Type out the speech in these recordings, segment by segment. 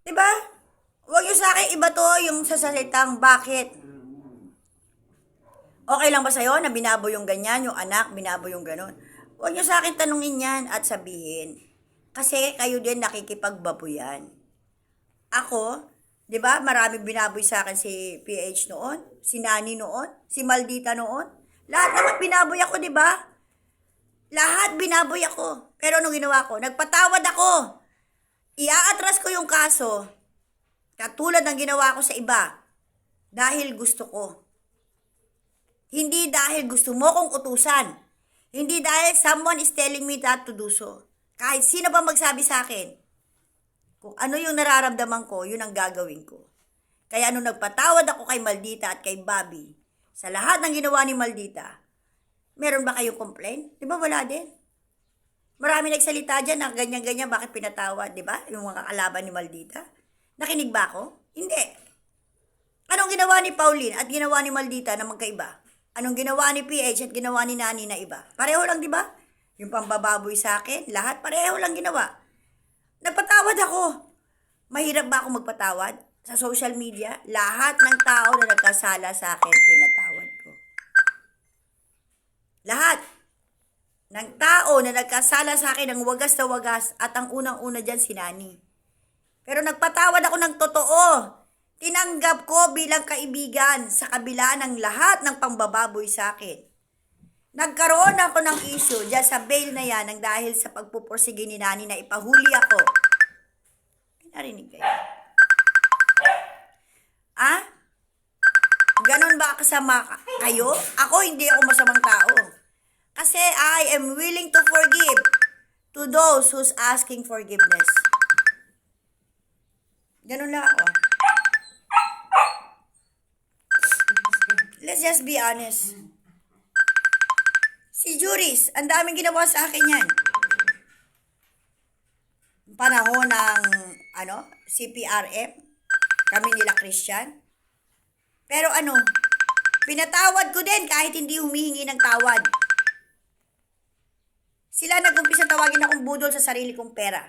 Diba? Huwag yung sa akin iba to, yung sasalitang bakit. Okay lang ba sa'yo na binabo yung ganyan, yung anak, binabo yung ganon? Huwag nyo sa akin tanungin yan at sabihin. Kasi kayo din nakikipagbaboyan. Ako, di ba, maraming binaboy sa akin si PH noon, si Nani noon, si Maldita noon. Lahat naman binaboy ako, di ba? Lahat binaboy ako. Pero anong ginawa ko? Nagpatawad ako. Iaatras ko yung kaso, katulad ng ginawa ko sa iba, dahil gusto ko. Hindi dahil gusto mo kong utusan. Hindi dahil someone is telling me that to do so. Kahit sino pa magsabi sa akin, kung ano yung nararamdaman ko, yun ang gagawin ko. Kaya nung nagpatawad ako kay Maldita at kay Bobby, sa lahat ng ginawa ni Maldita, meron ba kayong complaint? Di ba wala din? Marami nagsalita dyan na ganyan-ganyan, bakit pinatawad, di ba? Yung mga kalaban ni Maldita. Nakinig ba ako? Hindi. Anong ginawa ni Pauline at ginawa ni Maldita na magkaiba? Anong ginawa ni PH at ginawa ni Nani na iba? Pareho lang, di ba? Yung pambababoy sa akin, lahat pareho lang ginawa. Nagpatawad ako. Mahirap ba ako magpatawad? Sa social media, lahat ng tao na nagkasala sa akin, pinatawad ko. Lahat ng tao na nagkasala sa akin ng wagas na wagas at ang unang-una dyan si Nani. Pero nagpatawad ako ng totoo. Tinanggap ko bilang kaibigan sa kabila ng lahat ng pambababoy sa akin. Nagkaroon ako ng issue dyan sa bail na yan ng dahil sa pagpupursige ni Nani na ipahuli ako. Narinig kayo? Ah? Ganon ba kasama kayo? Ako hindi ako masamang tao. Kasi I am willing to forgive to those who's asking forgiveness. Ganon lang ako. Let's just be honest. Si Juris, ang daming ginawa sa akin yan. Panahon ng, CPRM, kami nila Christian. Pero pinatawad ko din kahit hindi humihingi ng tawad. Sila nag-umpisa tawagin akong budol sa sarili kong pera.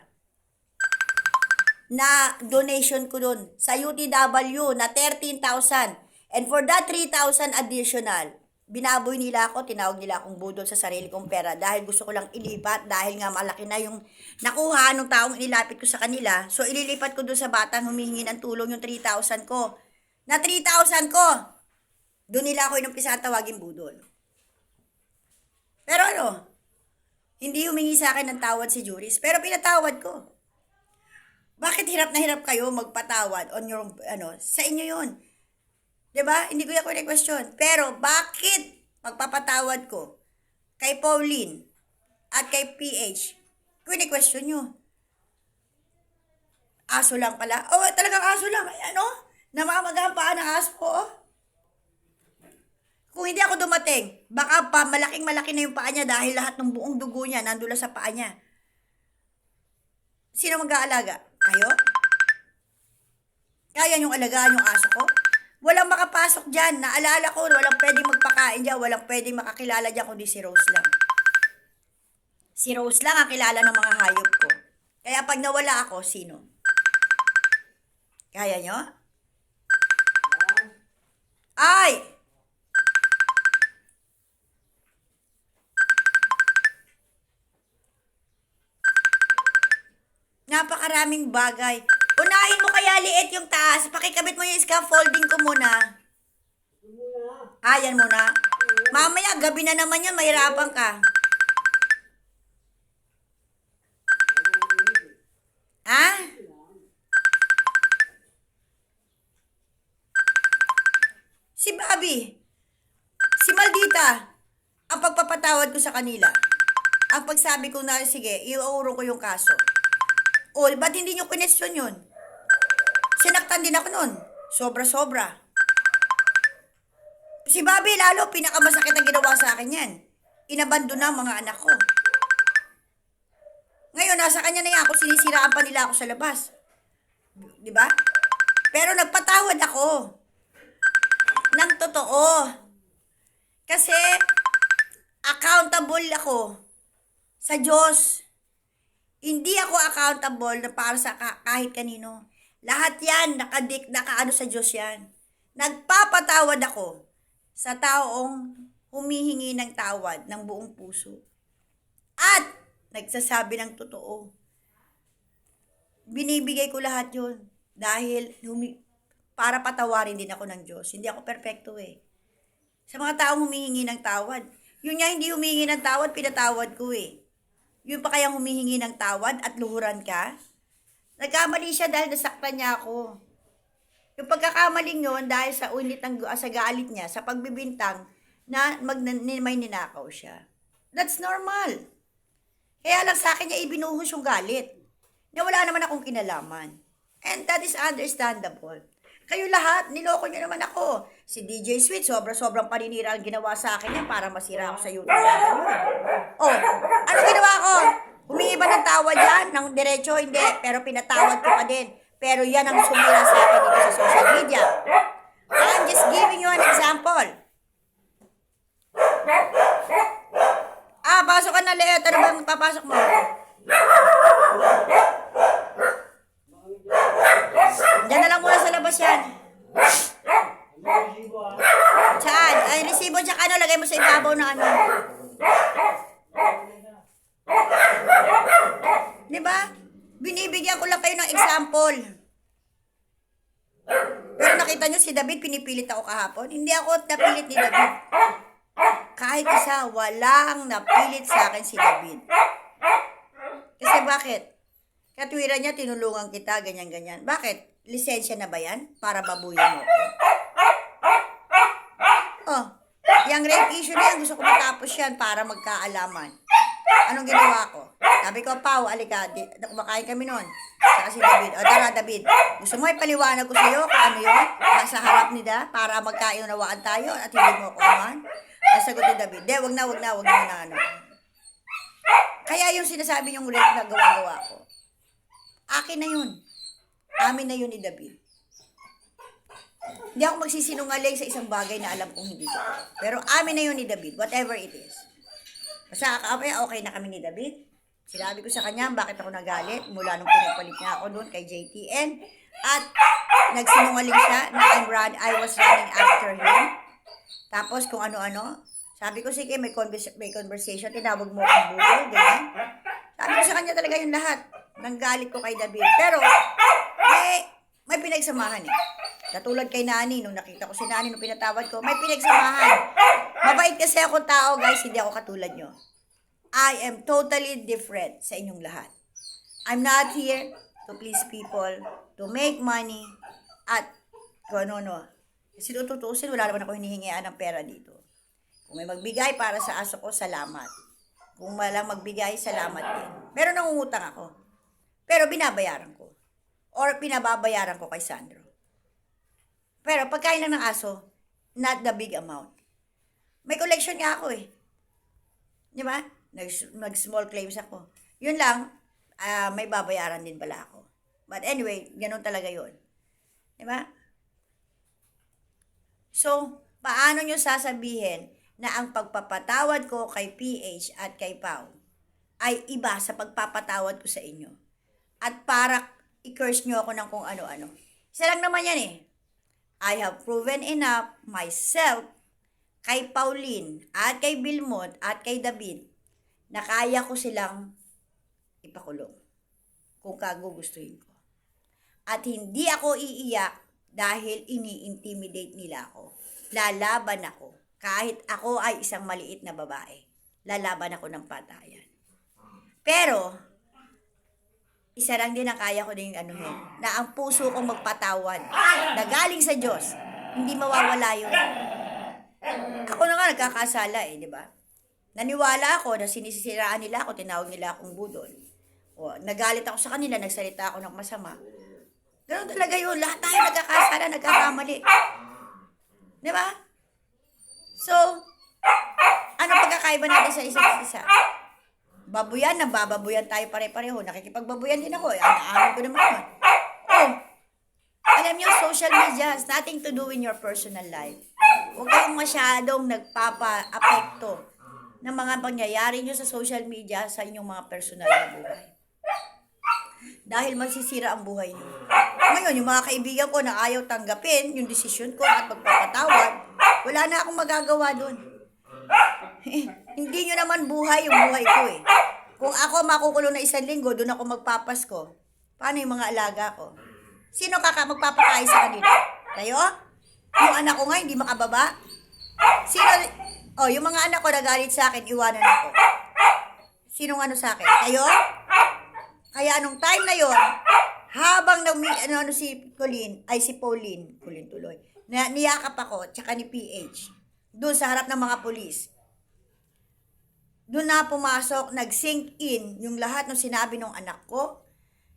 Na donation ko dun sa UTW na 13,000. And for that 3,000 additional, binaboy nila ako, tinawag nila akong budol sa sarili kong pera dahil gusto ko lang ilipat dahil nga malaki na yung nakuha nung taong inilapit ko sa kanila. So ililipat ko dun sa batang humihingi ng tulong yung 3,000 ko. Na 3,000 ko, doon nila ako inumpisa tawagin budol. Pero hindi humingi sa akin ng tawad si Juris, pero pinatawad ko. Bakit hirap na hirap kayo magpatawad on your, sa inyo yun? Diba? Hindi ko yan question. Pero bakit magpapatawad ko kay Pauline at kay PH? Question nyo. Aso lang pala. Oh, talagang aso lang. Namamagahan pa ng aso ko. Kung hindi ako dumating, baka pa malaking-malaki na yung paa niya dahil lahat ng buong dugo niya nandula sa paa niya. Sino mag-aalaga? Kayo? Kaya niyong alagaan yung aso ko? Walang makapasok dyan. Naalala ko, walang pwedeng magpakain dyan. Walang pwedeng makakilala dyan kundi si Rose lang. Si Rose lang ang kilala ng mga hayop ko. Kaya pag nawala ako, sino? Kaya nyo? Ay! Napakaraming bagay. Unahin mo kaya liit yung taas. Pakikabit mo yung scaffolding ko muna. Yan muna. Mamaya, gabi na naman yan. Mahirapan ka. Si Bobby. Si Maldita. Ang pagpapatawad ko sa kanila. Ang pagsabi ko na, sige, iuurong ko yung kaso. Ba't hindi nyo question yun? Sinaktan din ako nun. Sobra-sobra. Si Bobby lalo, pinakamasakit ang ginawa sa akin yan. Inabandon na mga anak ko. Ngayon, nasa kanya na yan. Kung sinisiraan pa nila ako sa labas. Diba? Pero nagpatawad ako. Nang totoo. Kasi, accountable ako sa Diyos. Hindi ako accountable na para sa kahit kanino. Lahat yan, nakaano sa Diyos yan. Nagpapatawad ako sa taong humihingi ng tawad ng buong puso. At nagsasabi ng totoo. Binibigay ko lahat yun dahil para patawarin din ako ng Diyos. Hindi ako perfecto eh. Sa mga taong humihingi ng tawad. Yun nga hindi humihingi ng tawad, pinatawad ko eh. Yun pa kayang humihingi ng tawad at luhuran ka? Nagkamali siya dahil nasaktan niya ako. Yung pagkakamaling yun dahil sa sa galit niya, sa pagbibintang na may ninakaw siya. That's normal. Kaya lang sa akin niya ibinuhos yung galit. Na wala naman akong kinalaman. And that is understandable. Kayo lahat, niloko niyo naman ako. Si DJ Sweet, sobrang paninira ang ginawa sa akin yan para masira ako sa YouTube. Oh, ano ginawa ko? Humingi ba ng tawad yan? Ng diretso? Hindi. Pero pinatawad ko pa din. Pero yan ang sumira sa akin dito sa social media. I'm just giving you an example. Pasok ka na, Leot. Ano bang papasok mo? Diyan na lang muna sa labas yan. Saan? Ay, resibo tsaka ano, lagay mo sa ibabaw na ano. Diba? Binibigyan ko lang kayo ng example. Pero nakita nyo si David, pinipilit ako kahapon. Hindi ako napilit ni David. Kahit isa, walang napilit sa akin si David. Kasi bakit? Katwiran niya, tinulungan kita, ganyan-ganyan. Bakit? Lisensya na ba yan? Para babuyan mo ko? Oh, yung rape issue na yan, gusto ko matapos yan para magkaalaman. Anong ginawa ko? Sabi ko, Pao, alika, kumakain kami nun. Saka si David, o tara David, gusto mo ipaliwanag ko sa'yo kung ano yun? Sa harap nila, para magkaunawaan tayo at hindi mo ko aman? Sagot ni David, wag na ano. Kaya yung sinasabi niyong rape na gawa-gawa ko, akin na yun. Amin na yun ni David. Hindi ako magsisinungaling sa isang bagay na alam kong hindi ko. Pero amin na yun ni David, whatever it is. Basta okay na kami ni David. Sinabi ko sa kanya bakit ako nagalit mula nung pinagpalit niya ako doon kay JTN. At nagsinungaling siya na I was running after him. Tapos kung ano-ano. Sabi ko, sige, may conversation. Tinawag mo akong buhay, ganyan. Sabi ko sa kanya talaga yung lahat. Nang galit ko kay David. Pero, may pinagsamahan eh. Katulad kay Nani, nung nakita ko si Nani, nung pinatawad ko, may pinagsamahan. Mabait kasi ako tao, guys, hindi ako katulad nyo. I am totally different sa inyong lahat. I'm not here to please people, to make money, at kung ano. Kasi tututusin, wala naman ako hinihingian ng pera dito. Kung may magbigay para sa aso ko, salamat. Kung walang magbigay, salamat din. Pero nangungutang ako. Pero binabayaran ko. Or pinababayaran ko kay Sandro. Pero pagkain lang ng aso, not the big amount. May collection nga ako eh. Di ba? Nag-small claims ako. Yun lang, may babayaran din pala ako. But anyway, ganun talaga yun. Di ba? So, paano nyo sasabihin na ang pagpapatawad ko kay PH at kay Pao ay iba sa pagpapatawad ko sa inyo? At para i-curse nyo ako ng kung ano-ano. Isa lang naman yan eh. I have proven enough myself kay Pauline at kay Bilmot at kay David na kaya ko silang ipakulong kung kagugustuhin ko. At hindi ako iiyak dahil ini-intimidate nila ako. Lalaban ako. Kahit ako ay isang maliit na babae. Lalaban ako ng patayan. Pero, isa lang din ang kaya ko din anuhin, na ang puso kong magpatawad, na galing sa Diyos, hindi mawawala yun. Ako na nga nagkakasala eh, di ba? Naniwala ako na sinisiraan nila ako, tinawag nila akong budol. O, nagalit ako sa kanila, nagsalita ako ng masama. Ganun talaga yun, lahat tayo nagkakasala, nagkakamali. Di ba? So, ano pagkakaiba natin sa isa't isa? Babuyan, nabababuyan tayo pare-pareho. Nakikipagbabuyan din ako. Alam ko naman yun. Oh, alam nyo, social media has nothing to do in your personal life. Huwag kayong masyadong nagpapa-apekto ng mga pangyayari nyo sa social media sa inyong mga personal na buhay. Dahil masisira ang buhay nyo. Ngayon, yung mga kaibigan ko na ayaw tanggapin yung desisyon ko at magpapatawad, wala na akong magagawa doon. Hindi nyo naman buhay yung buhay ko eh. Kung ako makukulong na 1 linggo, doon ako magpapasko. Paano yung mga alaga ko? Sino magpapakain sa kanila? Kayo? Yung anak ko nga, hindi makababa? Sino? Yung mga anak ko nagalit sa akin, iwanan ako. Sinong ano sa akin? Kayo? Kaya anong time na yon, habang si Pauline tuloy, na niyakap ako, tsaka ni PH, doon sa harap ng mga pulis, doon na pumasok, nag-sink in yung lahat ng sinabi ng anak ko,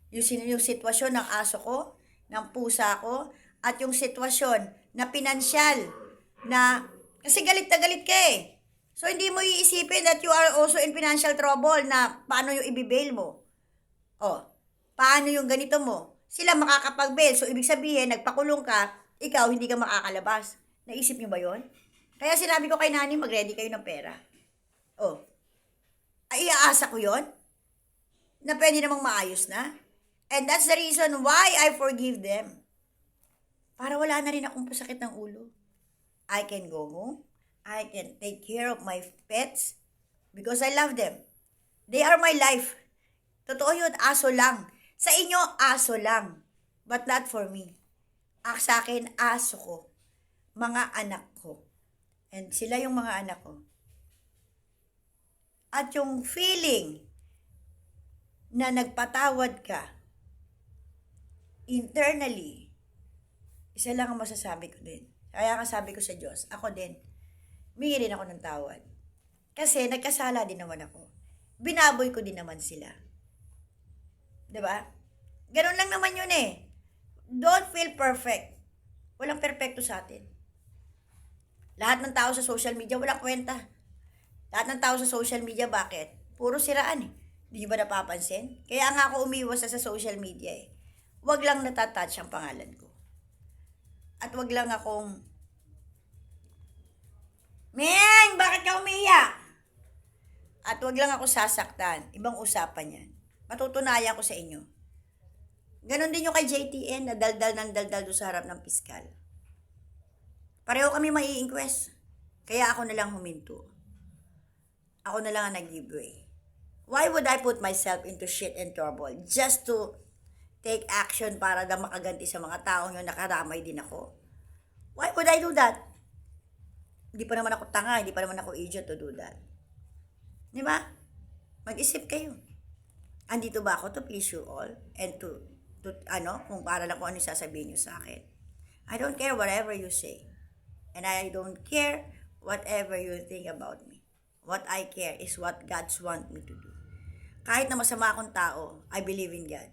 yung sitwasyon ng aso ko, ng pusa ko, at yung sitwasyon na pinansyal, na, kasi galit na galit ka eh. So, hindi mo iisipin that you are also in financial trouble na paano yung ibibail mo. Paano yung ganito mo? Sila makakapag-bail. So, ibig sabihin, nagpakulong ka, ikaw hindi ka makakalabas. Naisip niyo ba yon? Kaya sinabi ko kay Nani, mag-ready kayo ng pera. Ay, iaasa ko yon na pwede namang maayos na. And that's the reason why I forgive them. Para wala na rin akong pasakit ng ulo. I can go home. I can take care of my pets because I love them. They are my life. Totoo yun, aso lang. Sa inyo, aso lang. But not for me. Sa akin, aso ko. Mga anak ko. And sila yung mga anak ko. At yung feeling na nagpatawad ka, internally, isa lang ang masasabi ko din. Kaya sabi ko sa Diyos, ako din, humingi din ako ng tawad. Kasi nagkasala din naman ako. Binaboy ko din naman sila. Diba? Ganun lang naman yun eh. Don't feel perfect. Walang perfecto sa atin. Lahat ng tao sa social media, walang kwenta. Lahat ng tao sa social media, bakit? Puro siraan eh. Hindi ba napapansin? Kaya nga ako umiwas sa social media eh. Wag lang natatouch ang pangalan ko. At wag lang akong, Meng, bakit ka umiiyak? At wag lang ako sasaktan. Ibang usapan yan. Matutunayan ko sa inyo. Ganon din yung kay JTN na daldal ng daldal doon sa harap ng piskal. Pareho kami mai-inquest. Kaya ako na lang huminto. Ako na lang ang nag-give way. Why would I put myself into shit and trouble just to take action para na makaganti sa mga taong yun, nakaramay din ako? Why would I do that? Hindi pa naman ako tanga, hindi pa naman ako idiot to do that. Di ba? Mag-isip kayo. Andito ba ako to please you all? And to kung para lang kung ano sasabihin nyo sa akin. I don't care whatever you say. And I don't care whatever you think about me. What I care is what God's want me to do. Kahit na masama akong tao, I believe in God.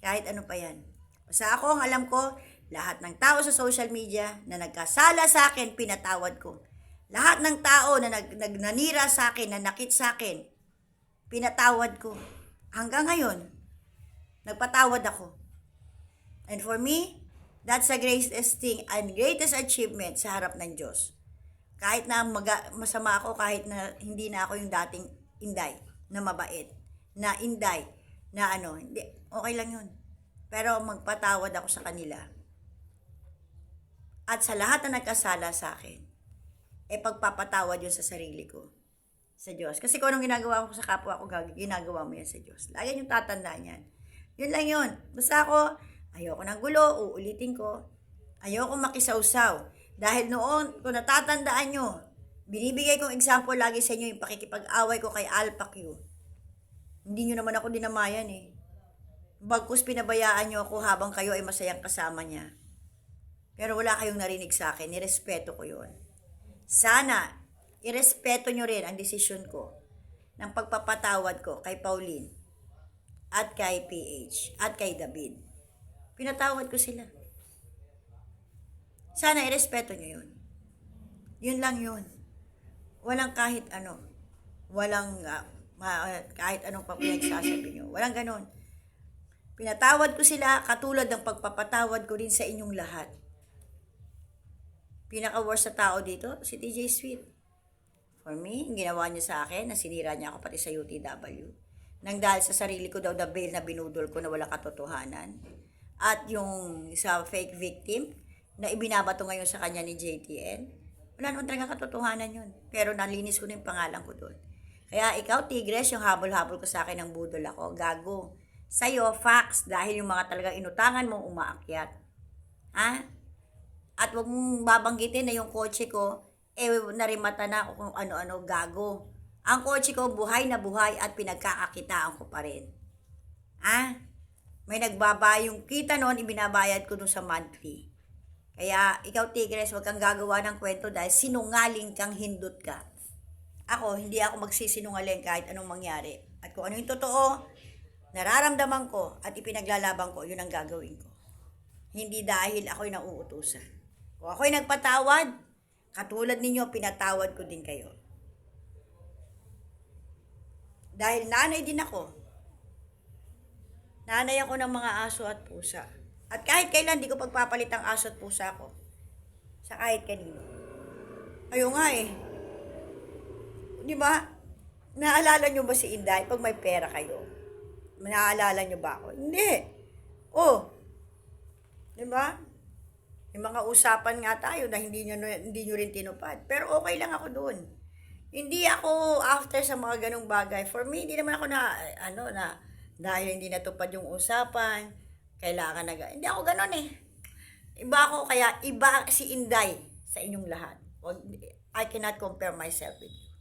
Kahit ano pa yan. Basta ako, ang alam ko, lahat ng tao sa social media na nagkasala sa akin, pinatawad ko. Lahat ng tao na nanira sa akin, nanakit sa akin, pinatawad ko. Hanggang ngayon, nagpatawad ako. And for me, that's the greatest thing and greatest achievement sa harap ng Diyos. Kahit na masama ako, kahit na hindi na ako yung dating Inday, na mabait, na Inday, na hindi, okay lang yun. Pero magpatawad ako sa kanila. At sa lahat na nagkasala sa akin, pagpapatawad yun sa sarili ko, sa Diyos. Kasi kung anong ginagawa ko sa kapwa ko, ginagawa mo yan sa Diyos. Lagi yung tatandaan yan. Yun lang yun. Basta ako, ayoko ng gulo, uulitin ko. Ayoko makisawsaw. Dahil noon, kung natatandaan nyo, binibigay kong example lagi sa inyo yung pakikipag-away ko kay Alpha Q. Hindi nyo naman ako dinamayan eh. Bagkus pinabayaan nyo ako habang kayo ay masayang kasama niya. Pero wala kayong narinig sa akin, nirespeto ko yun. Sana, irespeto nyo rin ang desisyon ko ng pagpapatawad ko kay Pauline at kay PH at kay David. Pinatawad ko sila. Sana irespeto nyo yun. Yun lang yun. Walang kahit ano. Walang kahit anong pinagsasabi nyo. Walang ganon. Pinatawad ko sila katulad ng pagpapatawad ko rin sa inyong lahat. Pinaka-worst sa tao dito, si TJ Sweet. For me, ginawa niya sa akin, na sinira niya ako pati sa UTW. Nang dahil sa sarili ko daw na bail na binudol ko na walang katotohanan. at yung sa fake victim na ibinabato ngayon sa kanya ni JTN, wala naman talaga katotohanan yun. Pero nalinis ko na yung pangalan ko doon. Kaya ikaw, Tigres, yung habol-habol ko sa akin ng budol ako, gago. Sa'yo, facts, dahil yung mga talagang inutangan mo umaakyat. Ha? At wag mong babanggitin na yung kotse ko, narimata na ako kung ano-ano, gago. Ang kotse ko, buhay na buhay at pinagkakakitaan ko pa rin. Ha? May nagbabayong kita noon, ibinabayad ko dun sa monthly. Kaya, ikaw Tigres, wag kang gagawa ng kwento dahil sinungaling kang hindot ka. Ako, hindi ako magsisinungaling kahit anong mangyari. At kung ano yung totoo, nararamdaman ko at ipinaglalaban ko, yun ang gagawin ko. Hindi dahil ako'y nauutusan. Kung ako'y nagpatawad, katulad ninyo, pinatawad ko din kayo. Dahil nanay din ako. Nanay ako ng mga aso at pusa. At kahit kailan, di ko pagpapalit ang aso at pusa ko. Sa kahit kanino. Ayaw nga eh. Di ba? Naalala nyo ba si Inday pag may pera kayo? Naalala nyo ba ako? Hindi. Oh. Di ba? May mga usapan nga tayo na hindi nyo rin tinupad. Pero okay lang ako doon. Hindi ako after sa mga ganong bagay. For me, hindi naman ako dahil hindi natupad yung usapan, kailangan hindi ako ganon eh. Iba ako, kaya iba si Inday sa inyong lahat. I cannot compare myself with you.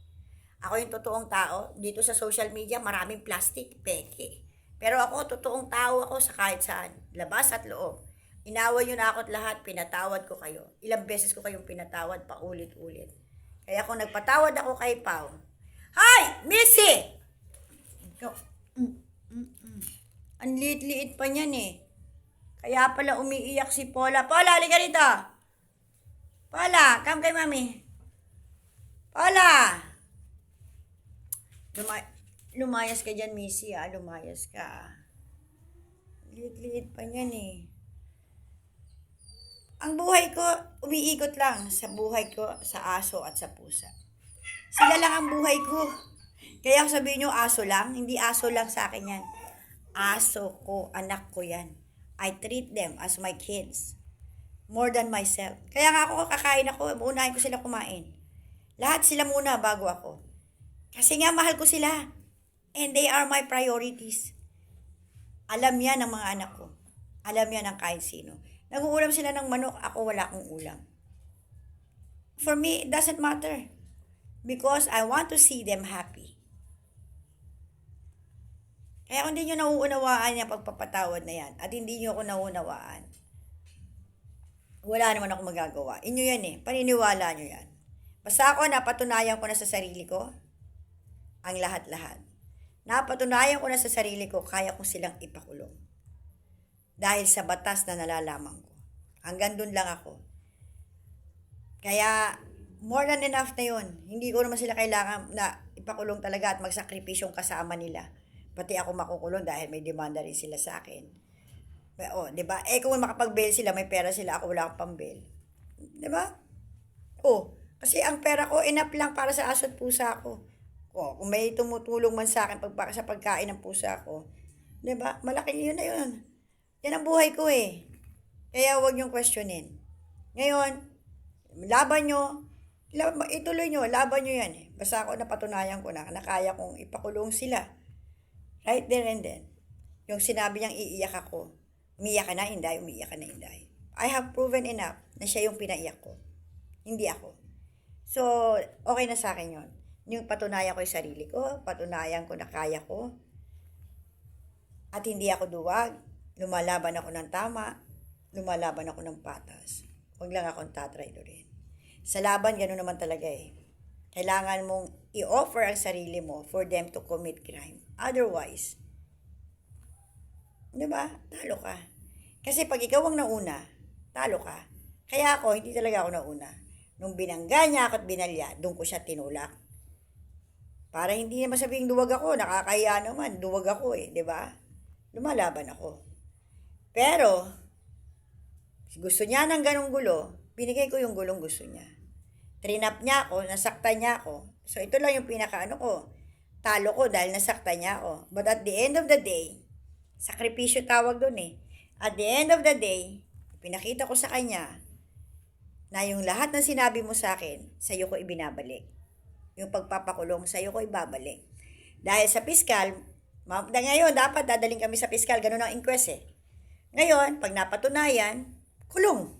Ako yung totoong tao. Dito sa social media, maraming plastic, peke. Pero ako, totoong tao ako sa kahit saan. Labas at loob. Inaway nyo na ako at lahat, pinatawad ko kayo. Ilang beses ko kayong pinatawad, paulit-ulit. Kaya kung nagpatawad ako kay Pao, Hi! Missy! Ang liit-liit pa niyan eh. Kaya pala umiiyak si Paula. Paula, halika rito! Paula, come kay mami. Paula! Lumayas ka dyan, Missy, lumayas ka. Liit-liit pa niyan eh. Ang buhay ko, umiikot lang sa buhay ko, sa aso at sa pusa. Sila lang ang buhay ko. Kaya sabihin nyo, aso lang. Hindi aso lang sa akin yan. Aso ko, anak ko yan. I treat them as my kids. More than myself. Kaya nga ako kakain ako, uunahin ko sila kumain. Lahat sila muna bago ako. Kasi nga mahal ko sila. And they are my priorities. Alam yan ng mga anak ko. Alam yan ng kahit sino. Nag-uulam sila ng manok, ako wala akong ulam. For me, it doesn't matter. Because I want to see them happy. Kaya kung hindi nyo nauunawaan yung pagpapatawad na yan, at hindi nyo ako nauunawaan, wala naman ako magagawa. Inyo yan eh, paniniwala nyo yan. Basta ako, napatunayan ko na sa sarili ko, ang lahat-lahat. Napatunayan ko na sa sarili ko, kaya ko silang ipakulong. Dahil sa batas na nalalaman ko. Hanggang dun lang ako. Kaya, more than enough na yun. Hindi ko naman sila kailangan na ipakulong talaga at magsakripisyong kasama nila. Pati ako makukulong dahil may demanda rin sila sa akin. Diba? Kung makapag-bail sila, may pera sila, ako wala akong pang-bail. Diba? Kasi ang pera ko, enough lang para sa aso at pusa ko. Kung may tumutulong man sa akin sa pagkain ng pusa ko, diba? Malaki yun na yun. Yan ang buhay ko eh. Kaya huwag niyong questionin. Ngayon, laban nyo, ituloy nyo, laban nyo yan eh. Basta ako napatunayan ko na kaya kong ipakulong sila. Right there and then. Yung sinabi niyang iiyak ako, umiyak ka na, Inday, umiyak ka na, Inday. I have proven enough na siya yung pinaiyak ko. Hindi ako. So, okay na sa akin yun. Yung patunayan ko yung sarili ko, patunayan ko na kaya ko, at hindi ako duwag. Lumalaban ako ng tama, lumalaban ako ng patas. Huwag lang akong tatraidorin. Sa laban, gano'n naman talaga eh. Kailangan mong i-offer ang sarili mo for them to commit crime. Otherwise, diba? Talo ka. Kasi pag ikaw ang nauna, talo ka. Kaya ako, hindi talaga ako nauna. Nung binangga niya ako at binalya, doon ko siya tinulak. Para hindi naman sabihing duwag ako, nakakaya naman, duwag ako eh, diba? Lumalaban ako. Pero, gusto niya ng ganong gulo, binigay ko yung gulong gusto niya. Trinap niya ako, nasaktan niya ako. So, ito lang yung pinakaano ko. Talo ko dahil nasaktan niya ako. But at the end of the day, sakripisyo tawag doon eh. At the end of the day, pinakita ko sa kanya na yung lahat ng sinabi mo sa akin, sa'yo ko ibinabalik. Yung pagpapakulong, sa'yo ko ibabalik. Dahil sa piskal, ngayon dapat dadaling kami sa piskal, ganun ang inquest eh. Ngayon, pag napatunayan, kulong.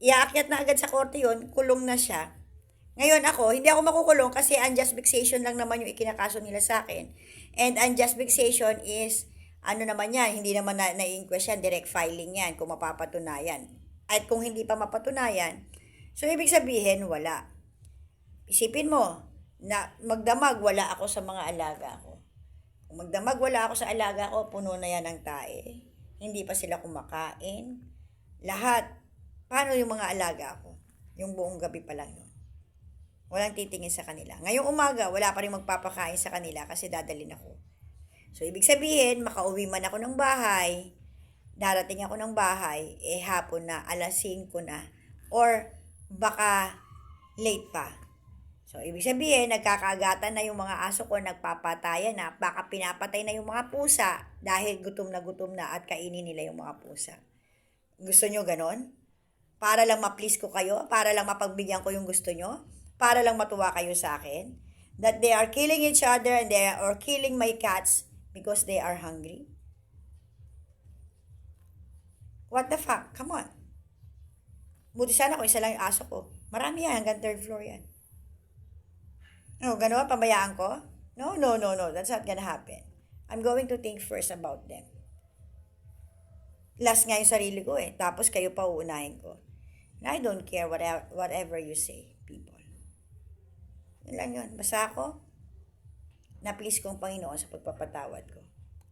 Iaakyat na agad sa korte yun, kulong na siya. Ngayon ako, hindi ako makukulong kasi unjust vexation lang naman yung ikinakaso nila sa akin. And unjust vexation is, ano naman yan, hindi naman na-inquest yan, direct filing yan kung mapapatunayan. At kung hindi pa mapatunayan, so ibig sabihin, wala. Isipin mo, na magdamag wala ako sa mga alaga ko. Kung magdamag wala ako sa alaga ko, puno na yan ng tae. Hindi pa sila kumakain. Lahat. Paano yung mga alaga ko? Yung buong gabi pa lang yun. Walang titingin sa kanila. Ngayong umaga, wala pa rin magpapakain sa kanila kasi dadalhin ako. So, ibig sabihin, makauwi man ako ng bahay, darating ako ng bahay, hapon na, alas 5 na, or baka late pa. So, ibig sabihin, nagkakaagatan na yung mga aso ko, nagpapatayan na, baka pinapatay na yung mga pusa dahil gutom na at kainin nila yung mga pusa. Gusto nyo ganon? Para lang ma-please ko kayo? Para lang mapagbigyan ko yung gusto nyo? Para lang matuwa kayo sa akin? That they are killing each other and they are killing my cats because they are hungry? What the fuck? Come on. Buti sana kung isa lang yung aso ko. Marami yan, hanggang 3rd floor yan. No, gano'n, pabayaan ko? No. That's not gonna happen. I'm going to think first about them. Last nga yung sarili ko eh. Tapos kayo pa uunahin ko. And I don't care whatever you say, people. Yun lang yun. Basta ako, na-please ko ang Panginoon sa pagpapatawad ko.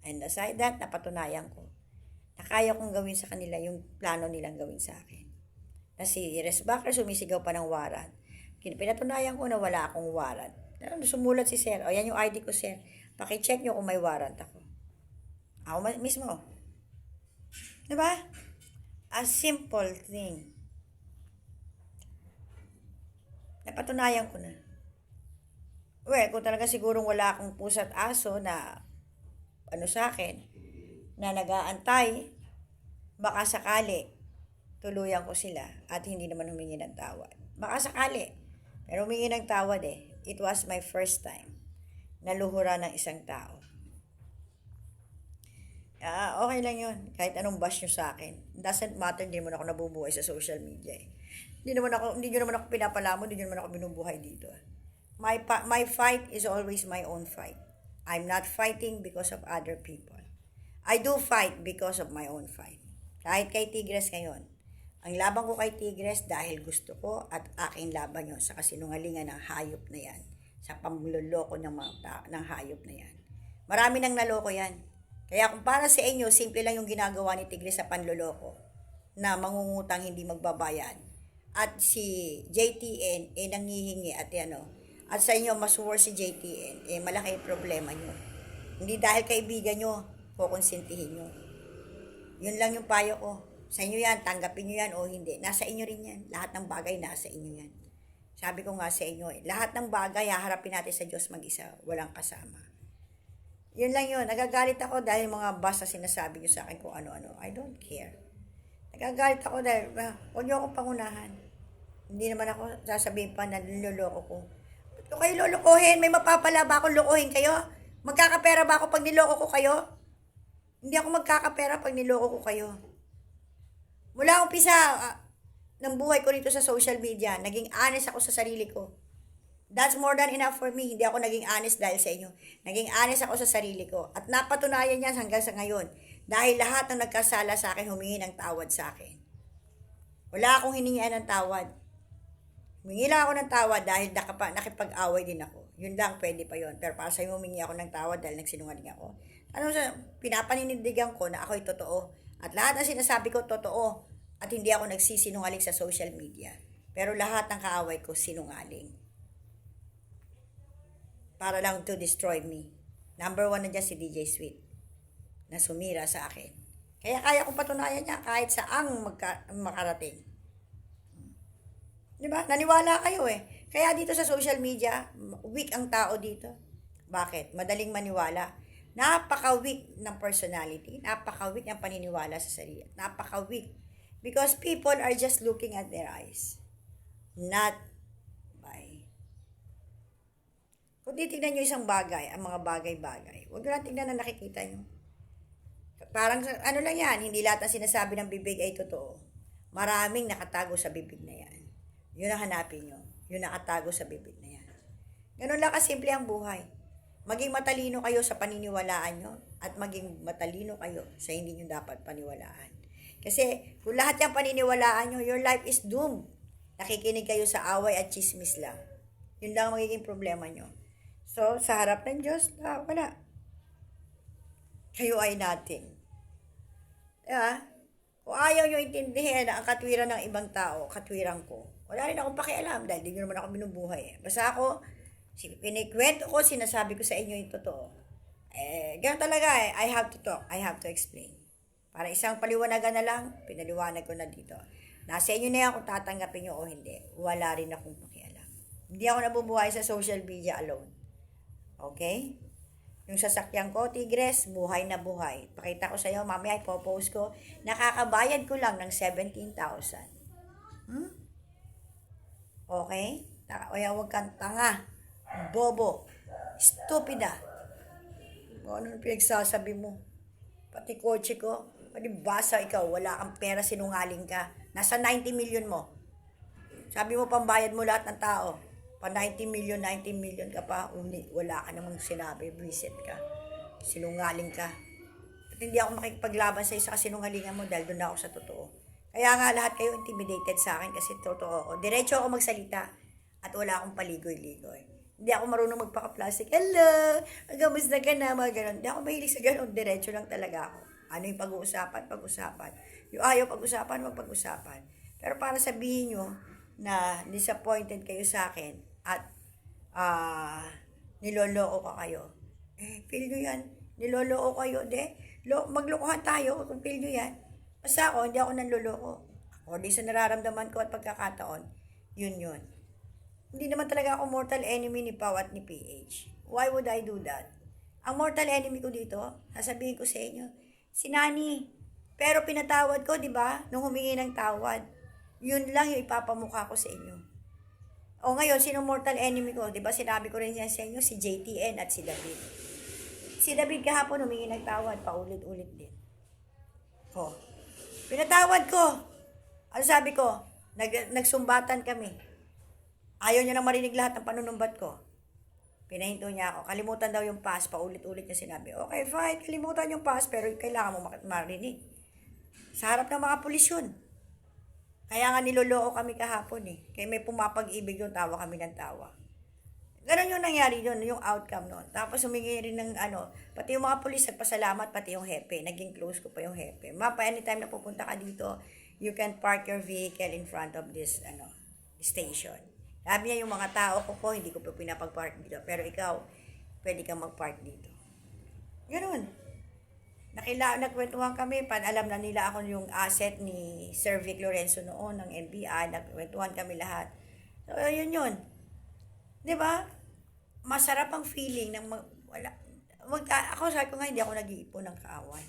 And aside that, napatunayan ko na kaya kong gawin sa kanila yung plano nilang gawin sa akin. Na si Resbacker sumisigaw pa ng warrant. Pinatunayan ko na wala akong warrant. Sumulat si Sir. O, yan yung ID ko, Sir. Pakicheck nyo kung may warrant ako. Ako mismo. Diba? A simple thing. Napatunayan ko na. Well, kung talaga sigurong wala akong pusa at aso na sa akin, na nag-aantay, baka sakali, tuluyan ko sila at hindi naman humingi ng tawad. Baka sakali. Pero humingi ng tawad eh. It was my first time na luhura ng isang tao. Okay lang yun. Kahit anong bash nyo sa akin. It doesn't matter, hindi naman ako nabubuhay sa social media eh. Hindi nyo naman ako pinapalamon, hindi nyo naman ako binubuhay dito. My fight is always my own fight. I'm not fighting because of other people. I do fight because of my own fight. Kahit kay Tigres ngayon, ang laban ko kay Tigres dahil gusto ko at aking laban yun sa kasinungalingan ng hayop na yan. Sa pamloloko ng hayop na yan. Marami nang naloko yan. Kaya kung para sa inyo, simple lang yung ginagawa ni Tigres sa panloloko na mangungutang hindi magbabayad. At si JTN, nanghihingi at at sa inyo, mas worse si JTN, malaki yung problema nyo. Hindi dahil kaibigan nyo, kukonsintihin nyo. Yun lang yung payo ko. Sa inyo yan, tanggapin nyo yan o hindi. Nasa inyo rin yan. Lahat ng bagay nasa inyo yan. Sabi ko nga sa inyo lahat ng bagay, haharapin natin sa Diyos mag-isa. Walang kasama. Yun lang yun. Nagagalit ako dahil mga basta sinasabi nyo sa akin kung ano-ano. I don't care. Nagagalit ako dahil, huwag nyo akong pangunahan. Hindi naman ako sasabihin pa na niloloko ko. Ba't ko kayo lolokohin? May mapapala ba akong lokohin kayo? Magkakapera ba ako pag niloko ko kayo? Hindi ako magkakapera pag niloko ko kayo. Mula umpisa ng buhay ko rito sa social media, naging honest ako sa sarili ko. That's more than enough for me. Hindi ako naging honest dahil sa inyo. Naging honest ako sa sarili ko. At napatunayan yan hanggang sa ngayon. Dahil lahat ng nagkasala sa akin, humingi ng tawad sa akin. Wala akong hiningian ng tawad. Humingi lang ako ng tawad dahil nakipag-away din ako. Yun lang, pwede pa yun. Pero para sa'yo humingi ako ng tawad dahil nagsinungaling ako. Pinapaninindigan ko na ako'y totoo. At lahat ng sinasabi ko, totoo. At hindi ako nagsisinungaling sa social media. Pero lahat ng kaaway ko, sinungaling. Para lang to destroy me. Number 1 na dyan si DJ Sweet. Na sumira sa akin. Kaya kong patunayan niya kahit saang makarating. Diba? Naniwala kayo eh. Kaya dito sa social media, weak ang tao dito. Bakit? Madaling maniwala. Napaka-weak ng personality, napaka-weak ng paniniwala sa sarili, napaka-weak. Because people are just looking at their eyes, not by. Kung titignan nyo isang bagay, ang mga bagay-bagay, huwag nyo lang tignan na nakikita nyo. Parang ano lang yan, hindi lahat ng sinasabi ng bibig ay totoo. Maraming nakatago sa bibig na yan. Yun ang hanapin nyo. Yun nakatago sa bibig na yan. Ganun lang kasimple ang buhay. Maging matalino kayo sa paniniwalaan nyo at maging matalino kayo sa hindi nyo dapat paniwalaan. Kasi kung lahat yung paniniwalaan nyo, your life is doomed. Nakikinig kayo sa away at chismis lang. Yun lang ang magiging problema nyo. So, sa harap ng Diyos, wala. Kayo ay nothing. Diba? Kung ayaw nyo intindihin ang katwiran ng ibang tao, katwiran ko, wala rin akong pakialam dahil di nyo naman ako binubuhay. Basta ako, pinikwento ko, sinasabi ko sa inyo yung totoo. Ganun talaga I have to talk, I have to explain. Para isang paliwanagan na lang, pinaliwanag ko na dito. Nasa inyo na yan kung tatanggapin nyo o hindi. Wala rin akong pakialam. Hindi ako nabubuhay sa social media alone. Okay? Yung sasakyan ko, Tigres, buhay na buhay. Pakita ko sa iyo, mamaya ipopost ko. Nakakabayad ko lang ng 17,000. Okay? Kaya huwag kang tanga. Bobo. Stupida. Ano pinagsasabi mo? Pati kotse ko. Pati basa ikaw, wala kang pera, sinungaling ka. Nasa 90 million mo. Sabi mo pambayad mo lahat ng tao. Pa 90 million ka pa, wala ka namang sinabi, visit ka. Sinungaling ka. At hindi ako makikipaglaban sa isa kasinungalingan mo dahil doon ako sa totoo. Kaya nga lahat kayo intimidated sa akin kasi totoo ako. Diretso ako magsalita at wala akong paligoy-ligoy. Hindi ako marunong magpaka-plastic. Hello! Kamusta ka na? Mga ganun. Hindi ako mahilig sa ganun. Diretso lang talaga ako. Ano yung pag-uusapan? Pag-usapan. Yung ayaw pag-usapan, pag-usapan. Pero para sabihin nyo na disappointed kayo sa akin at niloloko ka kayo. Feel nyo yan. Niloloko kayo. Maglokohan tayo kung feel nyo yan. Basta ako, hindi ako nanloloko. Ako, di sa nararamdaman ko at pagkakataon, yun. Hindi naman talaga ako mortal enemy ni Pau at ni PH. Why would I do that? Ang mortal enemy ko dito, sasabihin ko sa inyo, si Nani. Pero pinatawad ko, di ba? Nung humingi ng tawad. Yun lang yung ipapamukha ko sa inyo. O ngayon, sino mortal enemy ko? Di ba sinabi ko rin yan sa inyo, si JTN at si David. Si David kahapon humingi ng tawad, paulit-ulit din. Pinatawad ko. Ano sabi ko? Nagsumbatan kami. Ayaw niya nang marinig lahat ng panunumbat ko. Pinahinto niya ako. Kalimutan daw yung past. Paulit-ulit niya sinabi. Okay, fine. Kalimutan yung past. Pero kailangan mo marinig. Sa harap ng mga pulis yun. Kaya nga niloloko kami kahapon eh. Kaya may pumapag-ibig yung tawa kami ng tawa. Ganun yung nangyari doon, yung outcome noon. Tapos humingi rin ng pati yung mga pulis nagpasalamat, pati yung hepe. Naging close ko pa yung hepe. Mapa, anytime na pupunta ka dito, you can park your vehicle in front of this station. Sabi niya yung mga tao ko, hindi ko pa pinapag-park dito. Pero ikaw, pwede kang mag-park dito. Ganun. Nagkwentuhan kami, alam na nila ako yung asset ni Sir Vic Lorenzo noon ng NBI, nagkwentuhan kami lahat. So, yun. Di ba? Masarap ang feeling ng ako sabi ko nga, hindi ako nag-iipon ng kaaway.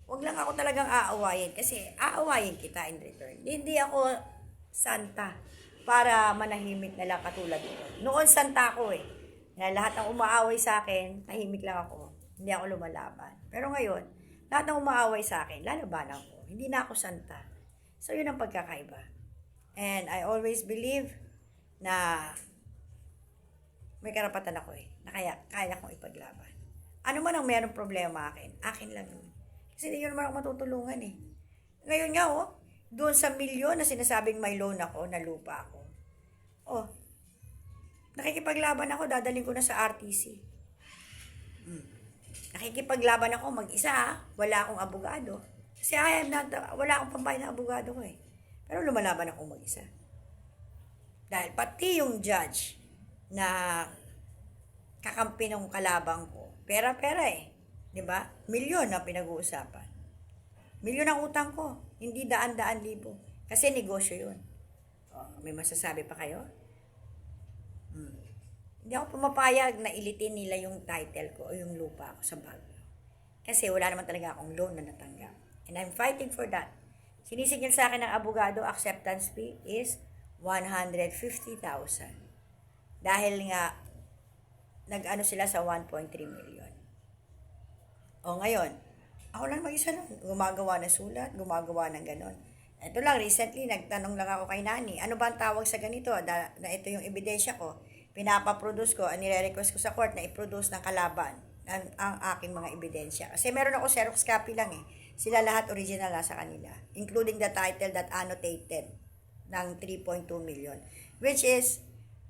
Huwag lang ako talagang aawayin kasi aawayin kita in return. Hindi ako santa para manahimik na lang katulad nito. Noon santa ako eh. Na lahat ng umaaway sa akin, tahimik lang ako. Hindi ako lumalaban. Pero ngayon, lahat ng umaaway sa akin, lalaban ako. Hindi na ako santa. So, yun ang pagkakaiba. And I always believe na may karapatan ako eh. Na kaya kong ipaglaban. Ano man ang merong problema akin lang yun. Kasi hindi nyo naman ako matutulungan eh. Ngayon nga doon sa milyon na sinasabing may loan ako, na lupa ako. Nakikipaglaban ako, dadaling ko na sa RTC. Nakikipaglaban ako mag-isa, wala akong abogado. Kasi wala akong pambayad na abogado ko eh. Pero lumalaban ako mag-isa. Dahil pati yung judge na kakampi ng kalabang ko, pera-pera eh. Diba? Milyon na pinag-uusapan. Milyon ang utang ko, hindi daan-daan libo. Kasi negosyo yun. May masasabi pa kayo? Hindi ako pumapayag na ilitin nila yung title ko o yung lupa ko sa Baguio. Kasi wala naman talaga akong loan na natanggap. And I'm fighting for that. Sinisingil sa akin ng abogado, acceptance fee is 150,000. Dahil nga, nag-ano sila sa 1.3 million. O ngayon, ako lang mag-isa lang. Gumagawa ng sulat, gumagawa ng ganon. Ito lang, recently, nagtanong lang ako kay Nani, ano ba ang tawag sa ganito? Na ito yung ebidensya ko. Pinapaproduce ko, nire-request ko sa court na i-produce ng kalaban ang aking mga ebidensya. Kasi meron ako Xerox copy lang eh. Sila lahat original na sa kanila. Including the title that annotated ng 3.2 million. Which is,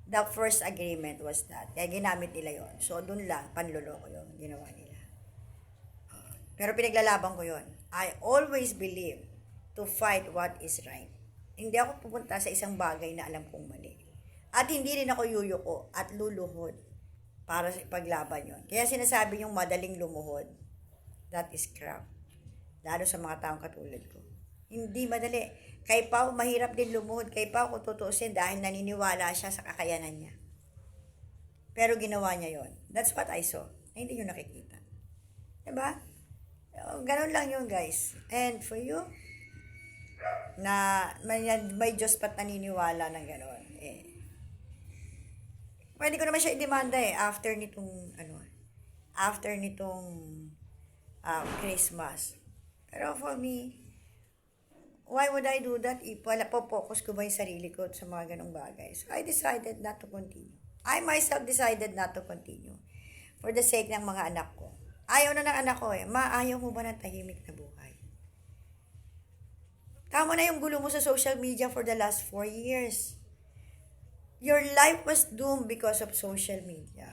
the first agreement was that. Kaya ginamit nila yon. So, dun lang, panloloko yun. Ginawa nila. Pero pinaglalaban ko yon. I always believe to fight what is right. Hindi ako pupunta sa isang bagay na alam kong mali. At hindi rin ako yuyuko at luluhod para sa paglaban yon. Kaya sinasabi yung madaling lumuhod, that is crap. Lalo sa mga taong katulad ko. Hindi madali. Kay Pao, mahirap din lumuhod. Kay Pao, kung tutuusin, dahil naniniwala siya sa kakayanan niya. Pero ginawa niya yon. That's what I saw. Na hindi nyo nakikita. Diba? Ganon lang yun, guys. And for you, na may Diyos pa't naniniwala ng ganon. Pwede ko naman siya i-demanda after nitong Christmas. Pero for me, why would I do that if wala po focus ko ba yung sarili ko sa mga ganong bagay? So I decided not to continue. I myself decided not to continue for the sake ng mga anak ko. Ayaw na ng anak ko ayaw mo ba ng tahimik na buhay? Tama na yung gulo mo sa social media for the last 4 years. Your life was doomed because of social media.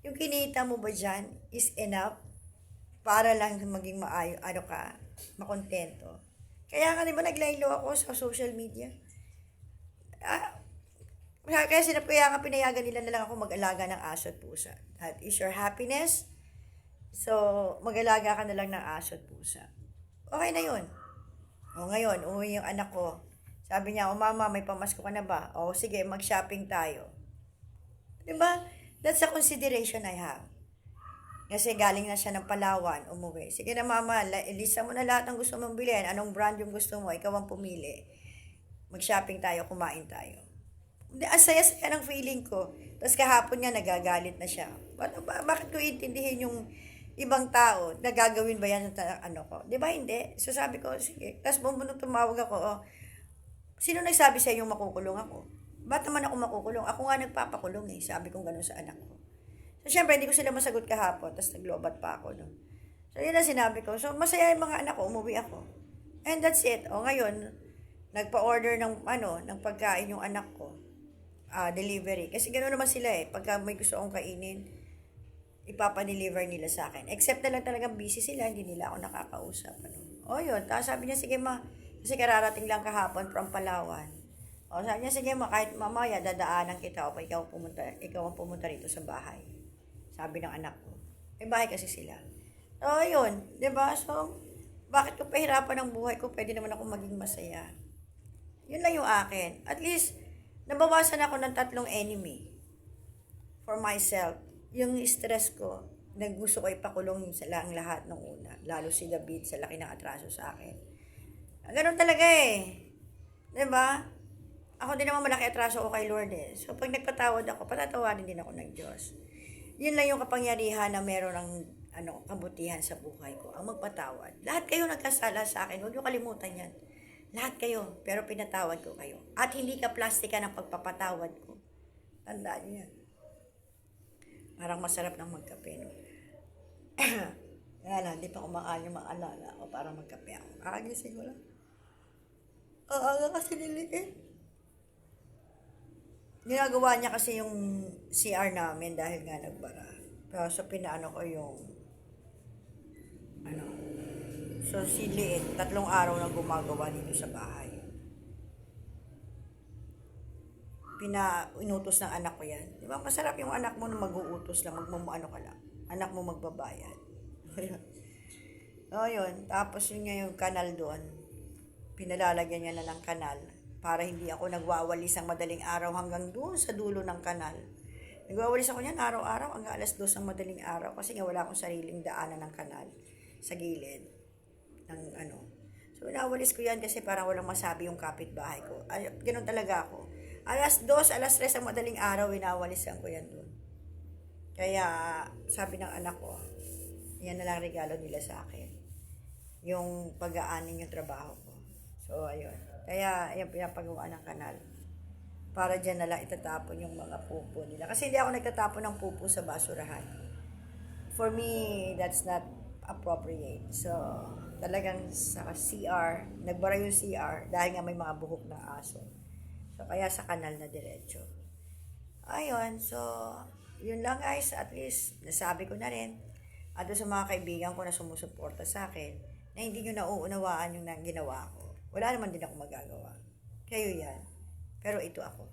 Yung kinita mo ba dyan is enough para lang maging makontento. Kaya nga, di ba, naglaylo ako sa social media? Kaya nga pinayagan nila na lang ako mag-alaga ng aso at pusa. That is your happiness. So, mag-alaga ka na lang ng aso at pusa. Okay na yun. O ngayon, uwi yung anak ko. Sabi niya, mama, may pamasko ka na ba? O sige, mag-shopping tayo. Diba? That's a consideration I have. Kasi galing na siya ng Palawan, umuwi. Sige na mama, ilista mo na lahat ng gusto mong bilhin. Anong brand yung gusto mo? Ikaw ang pumili. Mag-shopping tayo, kumain tayo. Ang saya-saya ng feeling ko. Tapos kahapon niya, nagagalit na siya. Bakit ko intindihin yung ibang tao na gagawin ba yan ko? Di ba hindi? So sabi ko, sige. Tapos bumunong tumawag ako, sino nagsabi sa yung makukulong ako? Ba't naman ako makukulong? Ako nga nagpapakulong Sabi ko gano'n sa anak ko. So syempre, hindi ko sila masagot kahapon. Tapos naglobat pa ako. No? So yun na sinabi ko. So masaya yung mga anak ko, umuwi ako. And that's it. O ngayon, nagpa-order ng pagkain yung anak ko. Delivery. Kasi gano'n naman sila Pagka may gusto akong kainin, ipapadeliver nila sa akin. Except na lang talagang busy sila, hindi nila ako nakakausap. O yun, tapos sabi niya, sige ma, kasi kararating lang kahapon from Palawan. O sabi niya, sige ma, kahit mamaya dadaanan kita o ikaw ang pumunta rito sa bahay. Sabi ng anak ko. May bahay kasi sila. So yun, diba? So, bakit ko pahirapan ang buhay ko? Pwede naman ako maging masaya. Yun lang yung akin. At least, nabawasan ako ng 3 enemy for myself. Yung stress ko, gusto ko ipakulong sa lang lahat ng una. Lalo si David sa laki ng atraso sa akin. Ganun talaga Diba? Ako din naman malaki atraso ko kay Lord So pag nagpatawad ako, patatawarin din ako ng Diyos. Yun lang yung kapangyarihan na meron ng kabutihan sa buhay ko. Ang magpatawad. Lahat kayo nagkasala sa akin. Huwag niyo kalimutan yan. Lahat kayo. Pero pinatawad ko kayo. At hindi ka plastika ng pagpapatawad ko. Tandaan niyo yan. Parang masarap ng magkape, no? Kaya lang, hindi pa kumakain yung maalala o para magkape ako. Kakagising ko lang. Aga kasi niliit. Ginagawa niya kasi yung CR namin dahil nga nagbara. Pero so, pinaano ko yung so si Liit, 3 araw na gumagawa dito sa bahay. Inutos ng anak ko yan. Di ba? Masarap yung anak mo na mag-uutos lang, ka lang. Anak mo magbabayad. O yun. Tapos yun nga yung kanal doon. Pinalalagyan niya na ng kanal para hindi ako nagwawalis ang madaling araw hanggang doon sa dulo ng kanal. Nagwawalis ako niyan araw-araw hanggang alas 2 ng madaling araw kasi nga wala akong sariling daanan ng kanal sa gilid ng ano. So, nawalis ko yan kasi parang walang masabi yung kapitbahay ko. Ay, ganun talaga ako. Alas 2, alas 3 ang madaling araw, winawalisan ko yan doon. Kaya, sabi ng anak ko, yan na lang regalo nila sa akin. Yung pag-aanin yung trabaho ko. So, ayun. Kaya, yung pinapagawa ng kanal. Para dyan na lang itatapon yung mga pupo nila. Kasi hindi ako nagtatapon ng pupo sa basurahan. For me, that's not appropriate. So, talagang sa CR, nagbara yung CR dahil nga may mga buhok ng aso. So, kaya sa kanal na diretso. Ayun, so, yun lang guys, at least, nasabi ko na rin, at sa mga kaibigan ko na sumusuporta sa akin, na hindi nyo nauunawaan yung ginawa ko. Wala naman din ako magagawa. Kayo yan. Pero ito ako.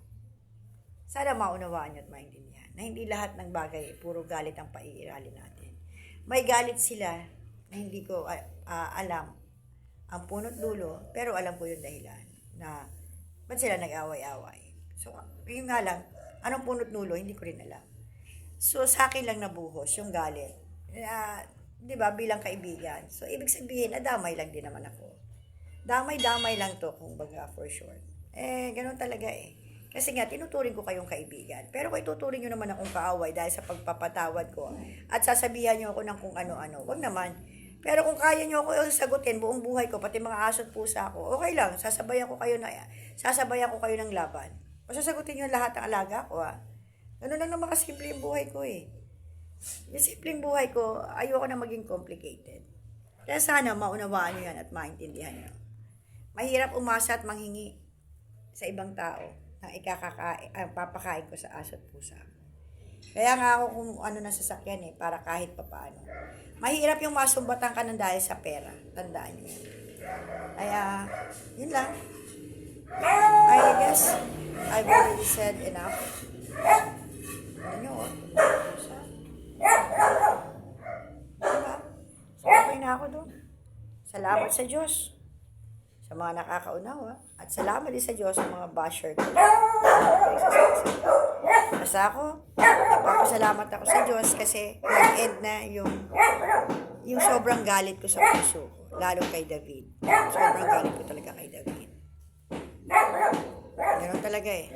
Sana maunawaan nyo at maintindihan na hindi lahat ng bagay, puro galit ang paiirali natin. May galit sila na hindi ko alam ang punot dulo, pero alam ko yung dahilan na ba't sila nag-away-away. So, yun nga lang, anong punot dulo, hindi ko rin alam. So, sa akin lang nabuhos yung galit. Di ba, bilang kaibigan. So, ibig sabihin, damay lang din naman ako. Damay-damay lang to, kung baga, for sure. Ganun talaga eh. Kasi nga, tinuturing ko kayong kaibigan. Pero kung ituturing nyo naman akong kaaway dahil sa pagpapatawad ko at sasabihan nyo ako ng kung ano-ano, wag naman. Pero kung kaya nyo ako sagutin buong buhay ko, pati mga aso at pusa ko, okay lang, sasabayan ko kayo ng laban. O sasagutin nyo lahat ng alaga ko Ganun lang naman kasimple yung buhay ko eh. Yung simpleng buhay ko, ayoko na maging complicated. Kaya sana maunawaan nyo yan at maintindihan nyo. Mahirap umasa at manghingi sa ibang tao ng papakain ko sa aso at pusa. Kaya nga ako kung ano na sasakyan para kahit papaano. Mahirap yung masumbatan ka ng dahil sa pera. Tandaan nyo yan. Kaya, yun lang. I guess, I've already said enough. Ano nyo, pusa. Diba? So, okay na ako doon. Salamat sa Diyos sa mga nakakaunawa at salamat din sa Diyos sa mga basher ko. Basta ako, nagpapasalamat ako sa Diyos kasi nag-end na yung sobrang galit ko sa puso ko, lalo kay David. Sobrang galit ko talaga kay David. Ganoon talaga eh.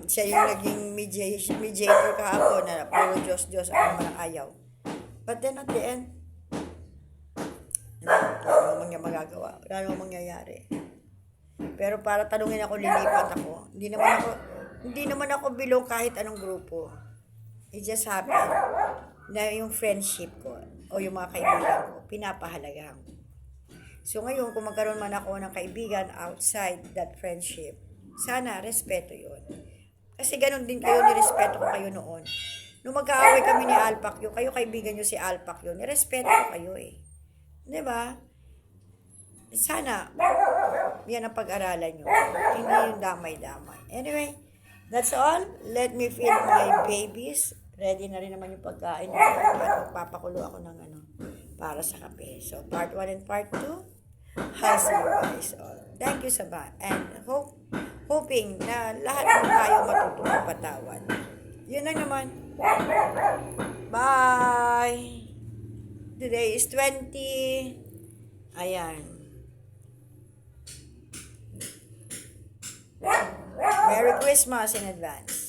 Siya yung naging mediator kahapon na puro Diyos, ako naman ang ayaw. But then at the end, wala namang magagawa. Wala namang mangyayari. Pero para tanungin ako, lilipat ako. Hindi naman ako bilong kahit anong grupo. It just happened na yung friendship ko o yung mga kaibigan ko, pinapahalagahan ko. So ngayon, kung magkaroon man ako ng kaibigan outside that friendship, sana respeto yun. Kasi ganun din kayo, nirespeto ko kayo noon. Nung magkaaway kami ni Alpac yun, kayo kaibigan nyo si Alpac yun, nirespeto ko kayo eh. Diba? Sana, yan ang pag-aralan nyo. Hindi yung damay-damay. Anyway, that's all. Let me feed my babies. Ready na rin naman yung pagkain. At magpapakulo ako ng para sa kape. So, part 1 and part 2. I'll see you guys all. Thank you so much. And hoping na lahat ng tayo matutulong patawad. Yun lang naman. Bye! Today is 20. Ayan. Merry Christmas in advance.